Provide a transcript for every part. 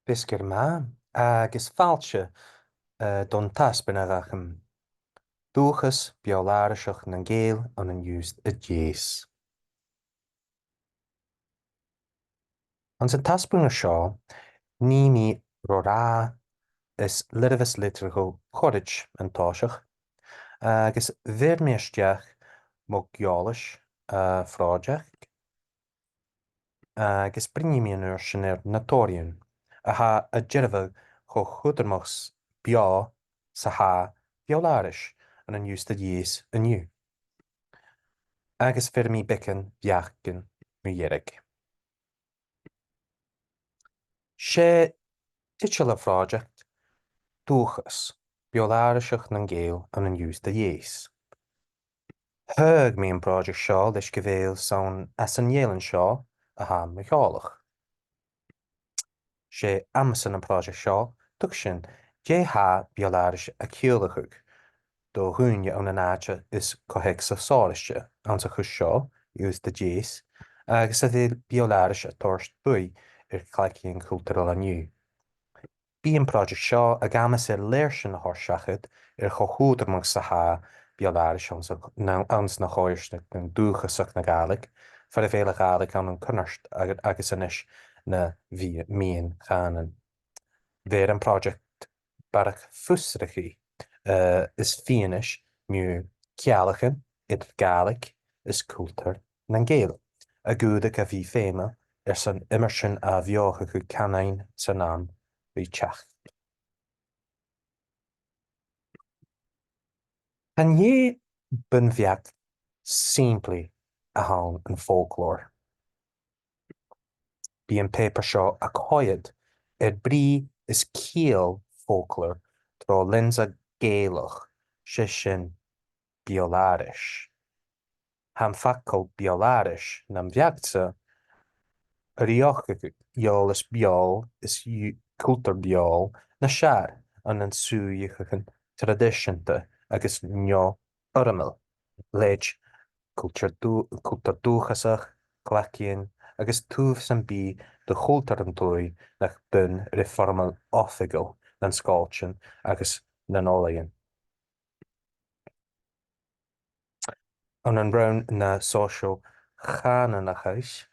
Biscuit ma, agus fáilte don taspin agacham. Dúchas beoláiriseach na ngéal an used a dhéas. An sa taspúna seo, ní mí rorá is lidahas litir go chorid an táiseach, agus bhéirméisteach mo geolais fráideach, agus bríníonúir sin ar natóiriún, a ha a ddeirbh cho chudarmachs beá sa ha beoláris an used a dhéas aniu. Agus firmí bicin bheachcin mu dhéireg. sé tiite le fráideacht dúchas beoláiriseach na ngéal an used a dhéas. Thug mí an práideach seo leis go bhfuil son as an dhéalann seo a ha meáalach. sé amasan an práideach seo tuach sin dé beoláris a ciolalachuug do dhuine an na náte is cohéic sa sáiriiste an sa chus seo used a dhéas agus a bhfuil beoláris a toirst buí ar chláicíonn cultúral aniu. Bí an práideach seo a gamas ar léir sin na thorseachad ar chochúdarmach sa ha beoláris ans na cháiriste an dúchasach na Gaeilge, far a bhéle Gaeilge an cunarst agus inis na bhí míon chaan. Bhéir an práideacht barach fusrachaí is fianais mú cealachan idir Gaeilge is cultúr na ngéal, a gúdach a bhí féime ar san imirsin a bheocha chu canainn san am bhí teach. An dhé bunbheacht simplí a tháinig an folklór. Bí an paper seo a choiad ar brí is cíal folklór trá linsa géalach sé sin beoláris. Ham facol beoláris na bheagta riocha geol is beol is cultúr beol na seaar an súíchachan tradiisianta agus neo ormil, leid cultúr dúchasach, clacíonn agus túmh san bí de chultar an dói nach bun reformal áfigiil na scáiltin agus na nólaíonn. An bhrann na sóisiú Chananachais,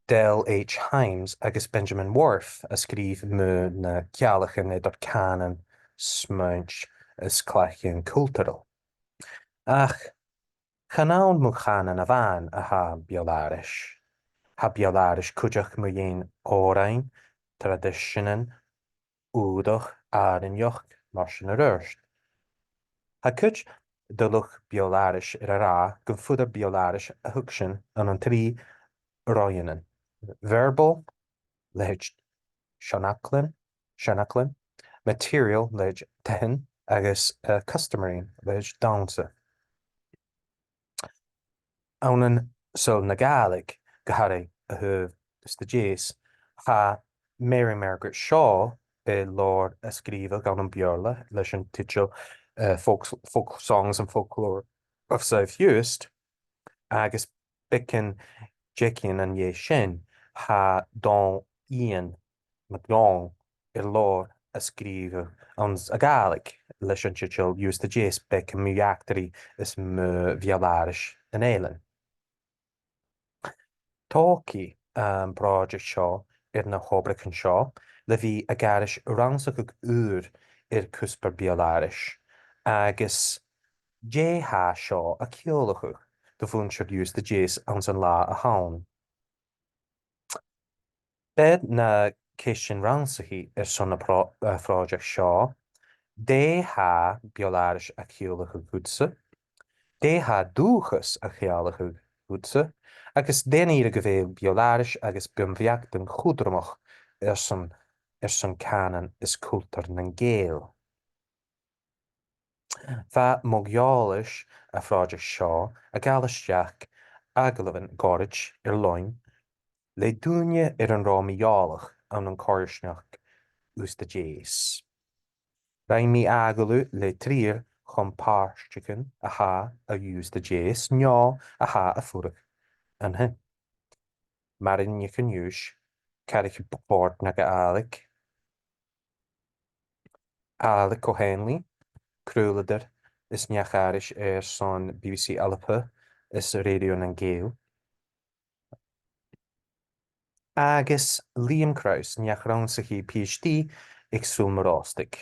Del H. Hymes agus Benjamin Whorf a scríb mu na cealachan idir canan smuint is clachéan cultúral. Ach, chanán mu chanan a bhain a ha beoláris. Ha beoláris cuideach mu dhéon órainn, tradiisianan, údach, áirinneoch mar sin a rúirst. Ha cuid dulach beoláris ar a rá go fudar beoláris a thug sin an trí roianan. Verbal, leid seanaclin, material, leid tehin, agus customary, leid dámsa. Annan so na Gaeilge goharaigh a thuh is de dhéas, ha Mary Margaret Shaw be Lord a scríbh gan an beorla leis an titil folk songs and folklore of South Uist, agus bicin Jackian an dhé sin ha don Ian McDong Lord a scríbh ans a Gaeilge leis an titil Uist a dhéas bec muachtarí is mu beoláris an éileann. Tócaí an práideach seo ar na hobrachan seo le bhí a garis ransach úr ar cuspar beoláris, agus dé seo a ceolalachu do bhún seir Uist a dhéas ans an lá a thabhain. Bed na céisisin ransachaí ar son na práideach seo, dé beoláris a ceolalachu gútsa, dé dúchas a chealachu gútsa, agus déanaí go bhfuil beoláris agus bumhheacht den chúdramach ar san canan is cultúr na ngéal. Bheit mo geolais a phráideach seo a galasteach aglaimhin gáirid ar loinn le dúine ar an rámaíolach an choirisneach Uist a dhéas. Raimí agalú le trír chun páirsteachan a ha a Uist a dhéas ná a ha a furach an hin. Mar in níos Carrick bord na go Alec ó Henley, crúladar is neachairis son BBC Alpa is réún an géal. Agus Liam Krause neachrán sa hí PhD ag súlmarástig.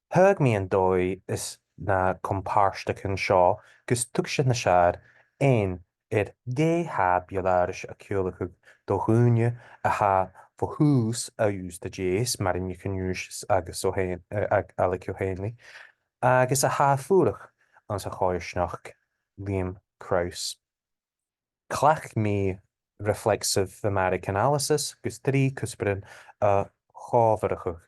Thug mííon dói is na compáirsteachn seo gus tu sin na seair éon dé bealáris a ceolalacha do chuúne a fa hús a ús de dééis mar in cynúis agus Alec O'Hanley, agus a fuach an sa cháirsneach Liam Krause. Clach mí reflexive thematic analysis gus trí cusparin a chábharacha.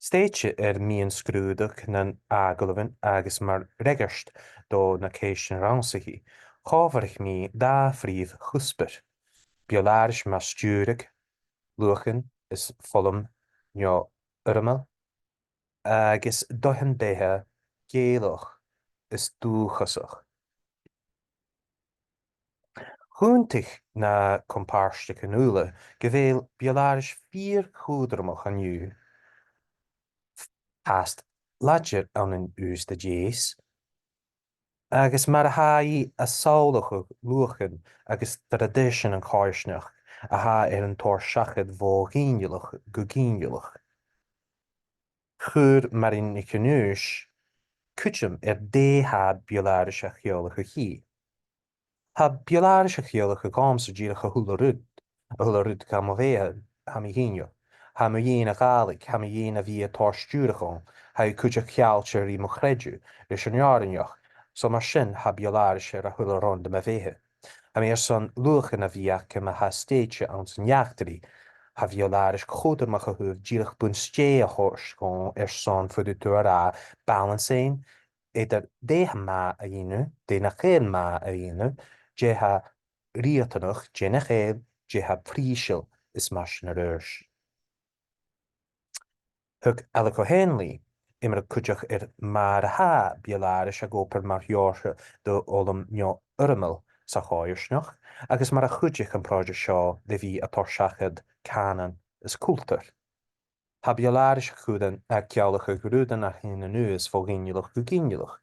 Stéitse mííon scrúdach na agulhain agus mar rigarst dó na céis na ransaí, chábharich mí dá phríomh chuspar. Bioláris mar stúrach, luchan is folum neo urmal, agus dohan déthe géalach is dúchasach. Chúntaich na compáirsteach an úla go bhfuil bioláris fíor chúdramach aniu. Past láidir an an ús de dééis, agus mar a haí a sálacha luchan agus tradition an cháirsneach a ar an tóir seachad bhóghíinealach go gíinealach. Chúr mar in cynúis, cuitim déthe bioláris a cheolacha hí. Tá bioláris a cheolacha gámsa díalacha thula rud ga má bhéad ha mí híineo. Ha mé dhéana a gálaigh, ha mé dhéana a bhí atásúraán, ha chuide cealteir í mo chréidú leis an neáineach, so mar sin ha bioláris ar a thularrán de a bhéthe. Ha mé san luchan a bhíach a ha stéite an san neachtarí, ha bioláris chodarmach a thuh díalach bun sté a thóscón san fuidir tú rá balanséin, idir déthe má a dhéanú, déna chéad má a dhéanú, dé ha riatanach, déna chéad, dé ha príisiil is mar sin a rúis. Thug Alec O'Hanley imar cuideach mar bioláris a ggópar mar heortha do ólam neo urmal sa cháirsneach, agus mar a chuideach an práide seo de bhí atá seachad canan is cúltar. Tá bioláris chuúdan a cealacha grúdan a chéana nuas fógéinealach go gíinealach,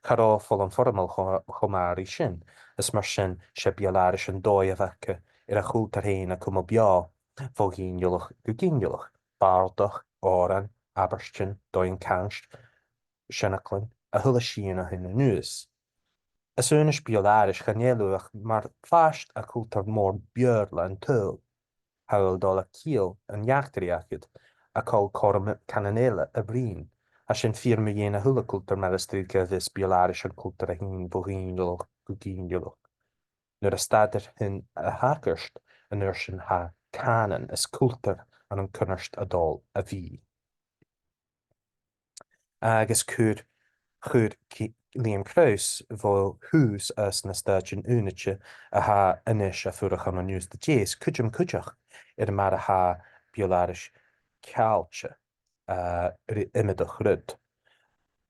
chará fol an formal chomáí sin, is mar sin sé bioláris an dóid a bhecha ar a chúltar héana cum beá fógéinealach go gíinealach, bardach, áran, Aberstin, dóin canst, sinnaclin, a thula síana hinna nuas. Is únas bioláris chanéúach mar fast a cúltar mór beorla an túil, hail dóla cíal an neachtarí acuid a cáil chom cananéile a brín, a sin firma dhéana thula cúltar mar is trícha bhís bioláris an cúltar a hín bhíonach go gíonach. Nuair a staidir hin a hacharst an nuair sin ha canan is cúltar an cunarst a dul a bhí. Agus chuir Liam Krause bhil hús as na staidin únaite a inis a fuach an nús de dééis cuideach ar mar a bioláris cealte imimeach rud.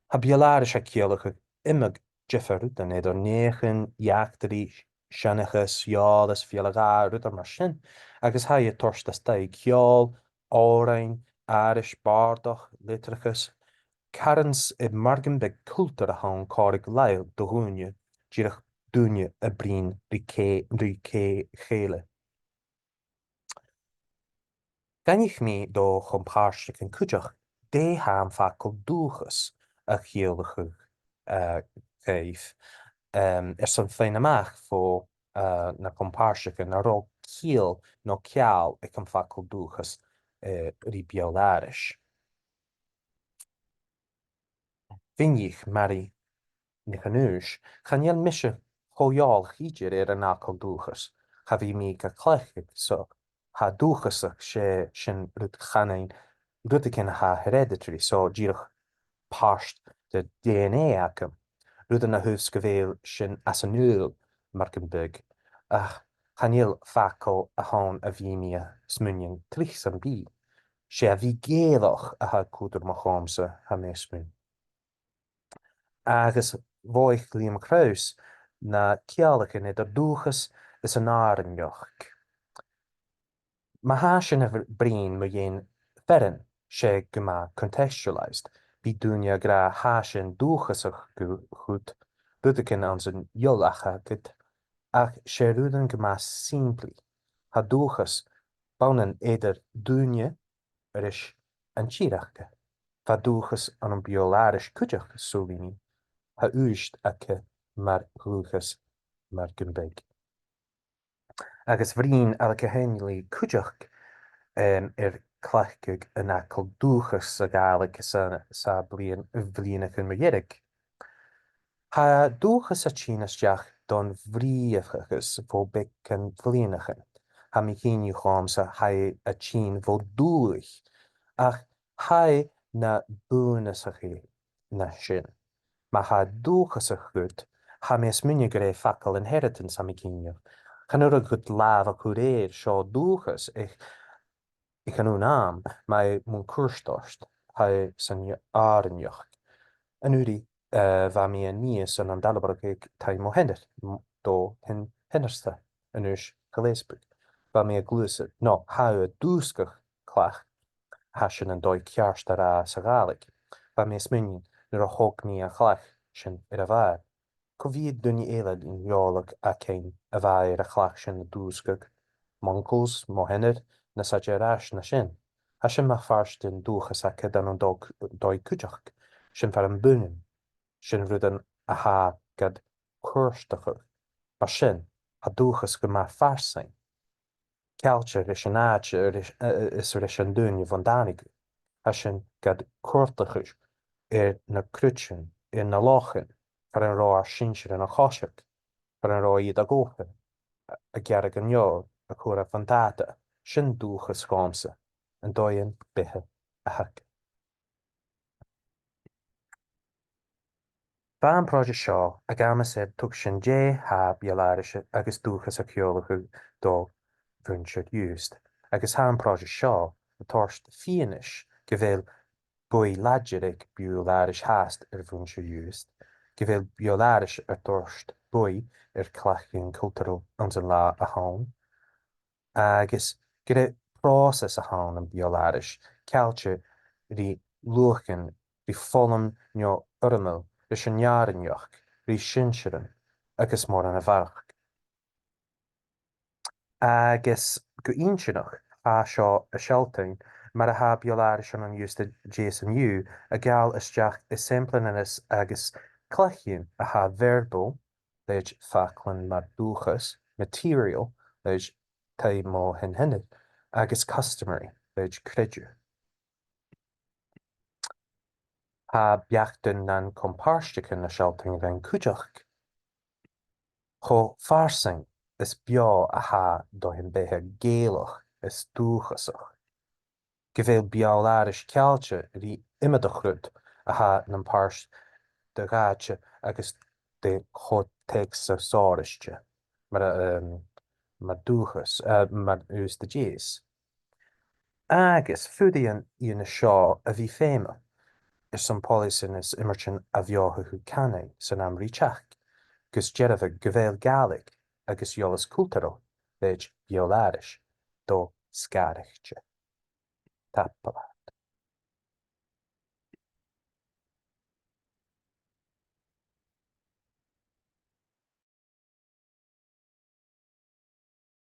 Tá bioláris a cealacha imime jeferút an idir néchan jaachtarí senachas, jálas fialagá rud mar sin, agus ha torsta sta ceol, árain, áris, bardach, litrachas, Carans margan be cultar a hán cárig leil do húne díach dúne a brín rí chéile. Ganich mí do chompáiste an cuideach dé ha facail dúchas a chéalacha chéh san féin amach fó na compáiste na rá cíal nó ceall ag an facail dúchas rí bioláris. Vinich marí na chanúis, chanéal mise choáil chiidir ar an nácail dúchas, cha bhí mí go chléiche so ha dúchasach sé sin rud chanain rud cin hereditary so díirech páist de DNA acham, rud na hús go bhfuil sin as an nuúil mar an bug, ach chanéal facail a hán a bhíine smuin trich san bí, sé a bhí géalach a ha cútar mo chámsa ha mé smun. Agus bhóich Liam Krause na cealachan idir dúchas is an áan joch. Má há sin a brín mo dhéon feran sé go má contextualized, bí dúine gra há sin dúchasach go chut dudacin an san jolacha gud ach sé rúdan go má simplí. Tá dúchas banan éidir dúine aris an tíireachta. Tá dúchas an bioláris cuideach sólíní, Tá úist acha mar dúchas mar gunbeig. Agus bhrín a go héinlí cuideach ar chclaithciúg in acail dúchas sa gáalaigh sa bbliana chun mar dhéireadh. Tá dúchas a tíanasteach don bhríomhachas bó bic an bblianachan. Tá mí cíniu chámsa ha a tín bhó dúich ach ha na búnasachaí na sin. Má ha dúchas a chut, ha més munne go ré facail inheritance am cíniu. Chanú a chut láh a chu réir seo dúchas ich an náam mai mún cuairstost ha san áanneocht. An úri bha mí a níos an dalbar ta mo henner dó hin hennersta an ús goléisbuk. Ba mé a glúsa nó ha a dúscach clach ha sin an dóid cearsta a sa gálig. Ba mé smunin nuair a thóg ní a chlach sin ar a bhair. Co bhíad duine éile in jólag a céin a bhair a chlach sin na dúscach, Moncles má henner na sa deráis na sin. A sin má fars den dúchas a ced an dóid cuideach sin far an bunin, sin ruúdan a ha gad chuirstachu, ba sin a dúchas go má farsain. Cealte leis an áit is leis an dúine van dánigu, a sin gad cuirtachus ar na cruúin ar na láchan ar an rá sinseir an a choiseach, ar an rá iad a ggócha, a gearag an neol a chuair a fantáta, sin dúchas gámsa, an dóin bithe a hac. Ba an práide seo a gama sé tug sin dé ha bioláirise agus dúchas a ceolalachu dó bhúnseir úst, agus há an práide seo a tost fianais go bhfuil buí láidir ag bioláiris háast ar bhúnseir úst, go bhfuil bioláiris ar tost buí ar chclaachún cultúral an san lá a hán, agus go raibh prósas a hán an bioláiris, cealte rí luachan rí follam nó ormil leis an nearanneoch, rí sinsean agus mór an a bharach. Agus go inseanach á seo a sealtain mar a ha bioláiris an ústa JSNU a gáil isteach is simplanas agus chclachiún a ha verbal leid faclan mar dúchas, material leid ta má hin hinne, agus customary leid creidir. Tá beachtain an compáirsteachn na sealtain bhein cúideach. Cho farsing is beo a ha do hin béthe géalach is dúchasach. Go bhfuil beáláris cealte rí imimeach chruд a ha an páirs de gáite agus de chotéic sa sáiriiste mar dúchas mar ús de déas. Agus fudaíon íana seo a bhí féime is san pólisin is immertin a bheotha chu cannaí san amrí teach, gus dearmh go bhfuil galig agus jolas cultúral leid bioláris dó scarichte. Tapala.